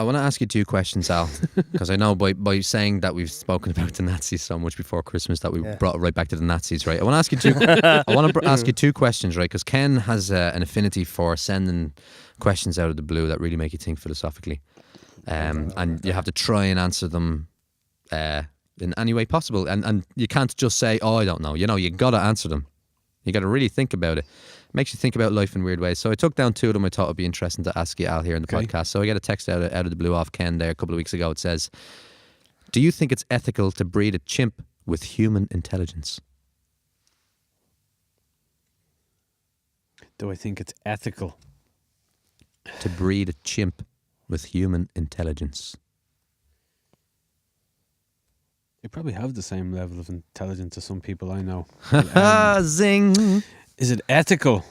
I want to ask you two questions, Al, because I know by saying that we've spoken about the Nazis so much before Christmas that we brought it right back to the Nazis, right? I want to ask you two. Ask you two questions, right? Because Ken has an affinity for sending questions out of the blue that really make you think philosophically, and you have to try and answer them in any way possible, and you can't just say, "Oh, I don't know." You got to answer them. You got to really think about it. It makes you think about life in weird ways. So I took down two of them I thought would be interesting to ask you, Al, here in the podcast. So I got a text out of the blue off Ken there a couple of weeks ago. It says, do you think it's ethical to breed a chimp with human intelligence? Do I think it's ethical to breed a chimp with human intelligence? They probably have the same level of intelligence as some people I know. Zing! Is it ethical?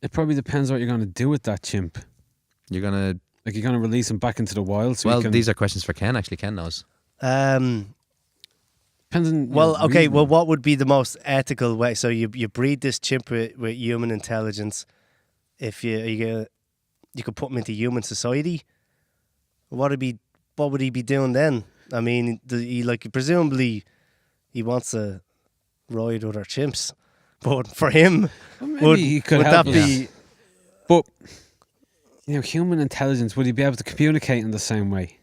It probably depends what you're going to do with that chimp. You're going to release him back into the wild. So these are questions for Ken. Actually, Ken knows. Depends on. Well, what would be the most ethical way? So you breed this chimp with human intelligence. If you could put him into human society, what would he be doing then? I mean, presumably he wants to ride other chimps, but for him, would that be? But human intelligence, would he be able to communicate in the same way?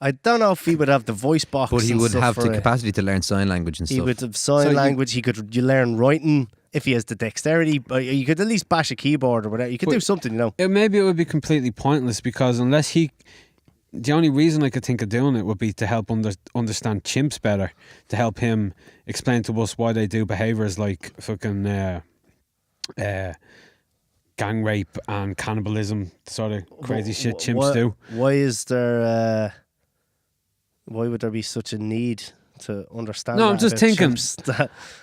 I don't know if he would have the voice box, but he would have the capacity to learn sign language and stuff. He would have sign language. He could learn writing if he has the dexterity. But you could at least bash a keyboard or whatever. You could do something, Maybe it would be completely pointless because unless he. The only reason I could think of doing it would be to help understand chimps better, to help him explain to us why they do behaviours like fucking gang rape and cannibalism, the sort of crazy shit chimps do. Why would there be such a need to understand? No, I'm just thinking.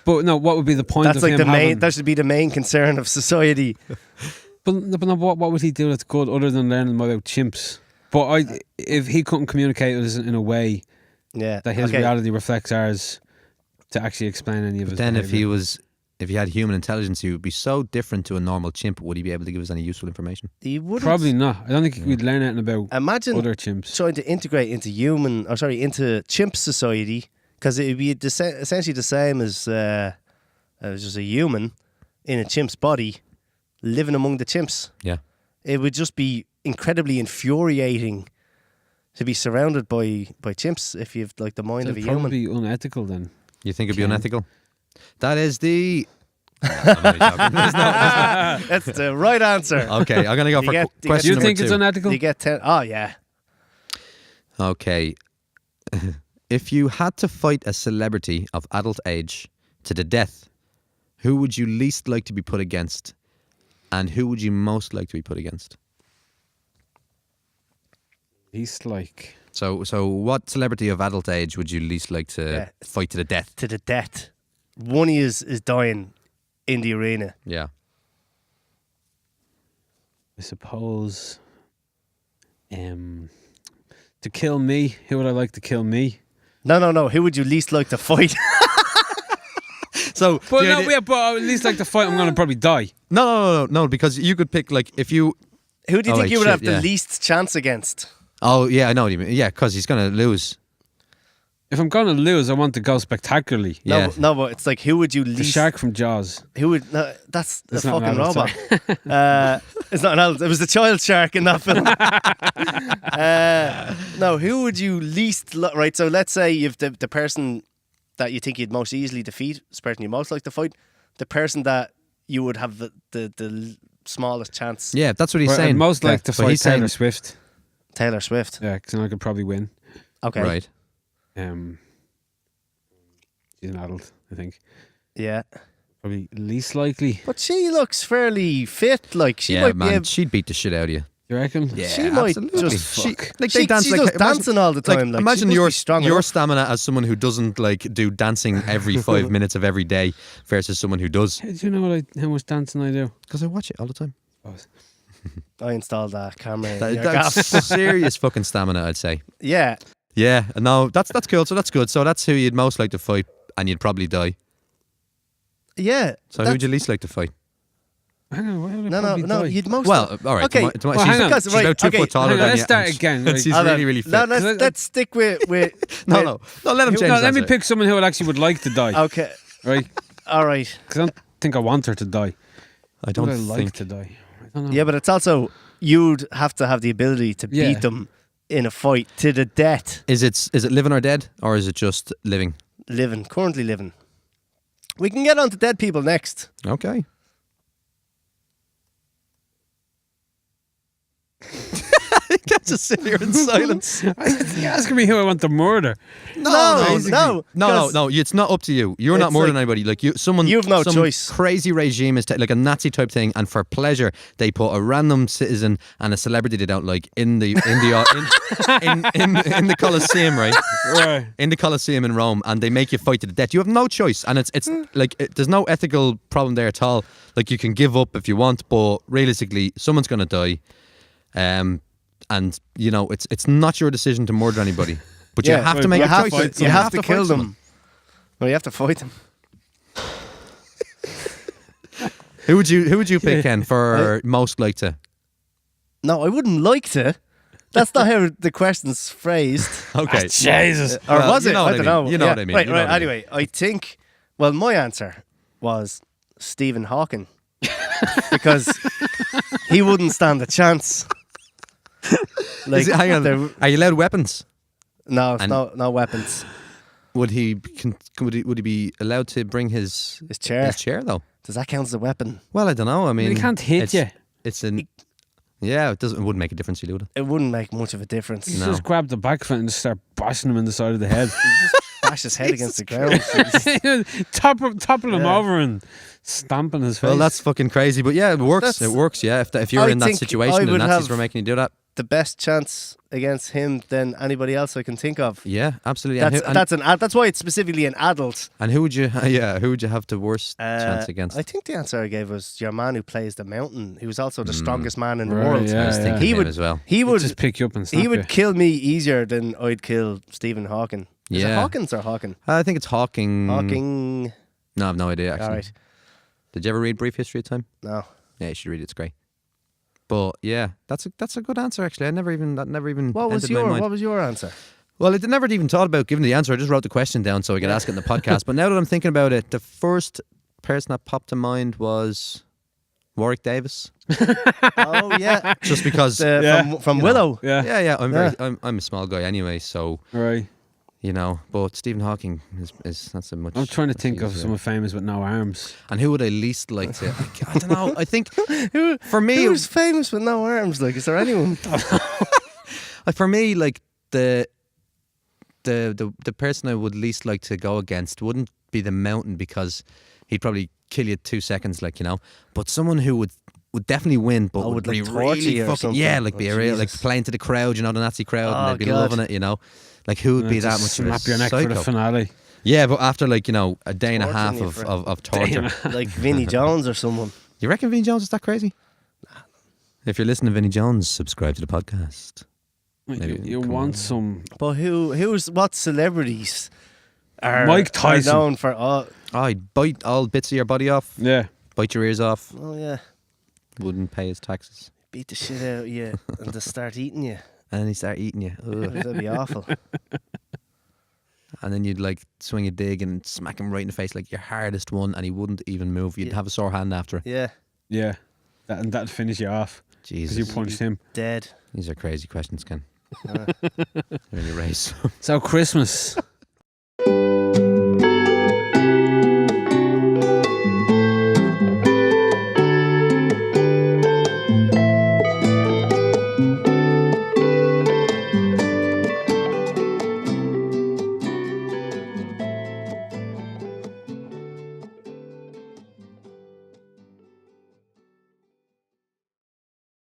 But no, what would be the point? That's like that should be the main concern of society. But no, what would he do that's good other than learning about chimps? But if he couldn't communicate with us in a way that his reality reflects ours to actually explain any of his then behavior. if he had human intelligence, he would be so different to a normal chimp. Would he be able to give us any useful information? He wouldn't. Probably not. I don't think we'd learn anything about other chimps. Trying to integrate into into chimp society, because it would be essentially the same as just a human in a chimp's body living among the chimps. Yeah. It would just be incredibly infuriating to be surrounded by chimps if you've the mind of a human. Probably unethical then. You think it'd be unethical? That is the. That's the right answer. Okay, I'm gonna go for question Do you think number it's two. unethical? You get 10. Oh yeah. Okay. If you had to fight a celebrity of adult age to the death, who would you least like to be put against? And who would you most like to be put against? Least like. So what celebrity of adult age would you least like to fight to the death? To the death. One is dying in the arena. Yeah. I suppose. To kill me, who would I like to kill me? No. Who would you least like to fight? So, but at least like the fight, I'm going to probably die. No, because you could pick if you. Who do you think you would have the least chance against? Oh yeah, I know what you mean. Yeah, because he's going to lose. If I'm going to lose, I want to go spectacularly. Yeah. No, but it's who would you least? The shark from Jaws. Who would? No, that's a fucking robot. It's not an adult. It was the child shark in that film. No, who would you least? Right. So let's say if the person that you think you'd most easily defeat is the person you most like to fight, the person that you would have the smallest chance. Yeah, that's what he's saying. I'd most like to fight Taylor Swift. Taylor Swift. Yeah, because I could probably win. Okay. Right. She's an adult, I think. Yeah. Probably least likely. But she looks fairly fit. She might be able... she'd beat the shit out of you. You reckon? Yeah, she might absolutely. just fuck. They dance she does dancing all the time. Imagine your stamina as someone who doesn't do dancing every 5 minutes of every day versus someone who does. Hey, do you know how much dancing I do? Because I watch it all the time. I installed that camera. That's serious fucking stamina, I'd say. Yeah. Yeah. No, that's cool. So that's good. So that's who you'd most like to fight, and you'd probably die. Yeah. So who would you least like to fight? Hang on, why would I No, probably die? you'd most. Well, all right. Okay. She's, Well, hang on. Because, she's right, about 2 okay, foot taller hang on, than let's you. start and again, and right. she's Hold on. really, really fit. No, let's stick with. No, let him change. No, let me that. pick someone who actually would like to die. Okay. Right? All right. Because I don't think I want her to die. I don't Would I like think. to die? I don't know. Yeah, but it's also you'd have to have the ability to Yeah. beat them in a fight to the death. Is it living or dead, or is it just living? Currently living. We can get on to dead people next. Okay. Can't just sit here in silence. You're asking me who I want to murder. No. No. It's not up to you. You're not It's more like- than anybody. Like you've You've no some choice. Crazy regime is like a Nazi type thing, and for pleasure, they put a random citizen and a celebrity they don't like in the Colosseum, right? Right. In the Colosseum in Rome, and they make you fight to the death. You have no choice, and it's like there's no ethical problem there at all. Like you can give up if you want, but realistically, someone's gonna die. And you know it's not your decision to murder anybody, but you have to make you a have choice. to, you have to fight kill someone. them. No, you have to fight them. Who would you pick, Ken, for most like to? No, I wouldn't like to. That's not how the question's phrased. Okay, Jesus. Or Well, was you it? know what I I don't know. mean. You know what I mean. Right, You know right. what I mean. Anyway, I think. Well, my answer was Stephen Hawking because he wouldn't stand a chance. Is it- hang on. there- Are you allowed weapons? No, it's And- no weapons. Would he be allowed to bring his His chair. though? Does that count as a weapon? Well, I don't know. I mean, He can't hit you. It's an yeah. It wouldn't make a difference. You do it. It wouldn't make much of a difference. You No. just grab the back of it and just start bashing him in the side of the head. Bash his head against the ground. Toppling him Yeah. over and stamping his face. Well, that's fucking crazy. But yeah, it works. That's- It works. Yeah, if you're I in that think situation I and would Nazis have- were making you do that, The best chance against him than anybody else I can think of. yeah, absolutely. And That's why it's specifically an adult. who would you? Yeah, who would you have the worst chance against? I think the answer I gave was your man who plays the mountain. He was also the strongest man in the Right, world. yeah, I was thinking He him would- as well. He He'd would just pick you up and snap he would you. kill me easier than I'd kill Stephen Hawking. Is it Yeah. Hawkins or Hawking? I think it's Hawking. Hawking. No, I've no idea. Actually, All right. did you ever read Brief History of Time? No. Yeah, you should read it. It's great. But yeah, that's a good answer actually. That never even What was entered my mind. your answer? Well, I never even thought about giving the answer. I just wrote the question down so I could ask it in the podcast. But now that I'm thinking about it, the first person that popped to mind was Warwick Davis. Oh yeah. Just because From you Willow. Yeah. yeah, I'm a small guy anyway, so Right. you know. But Stephen Hawking is that's a much. I'm trying to much think of easier. someone famous with no arms. And who would I least like to? I don't know. I think for me, Who's famous with no arms? Like, is there anyone? for me, like the person I would least like to go against wouldn't be the mountain because he'd probably kill you 2 seconds, like, you know. But someone who would definitely win, but would like be torture really you or fucking something. yeah, like be Oh, a real like Jesus. playing to the crowd, you know, the Nazi crowd, Oh, and they'd be God. loving it, you know. Like who would be that much of a Snap your neck for psycho? the finale. Yeah, but after like, you know, a day and a Torturing half you of, for- of, of torture. Like Vinnie Jones or someone. You reckon Vinnie Jones is that crazy? If you're listening to Vinnie Jones, subscribe to the podcast. Maybe You come want on. some. But what celebrities are, Mike are Tyson. known for? Oh I'd bite all bits of your body off, Yeah. bite your ears off, yeah, wouldn't pay his taxes. beat the shit out of you and just start eating you. And then he'd start eating you. Ugh. That'd be awful. And then you'd like swing a dig and smack him right in the face like your hardest one, and he wouldn't even move. You'd Yeah. have a sore hand after it. Yeah, Yeah. That'd finish you off. Because Jesus. you punched him. dead. These are crazy questions, Ken. Really raise. So, Christmas.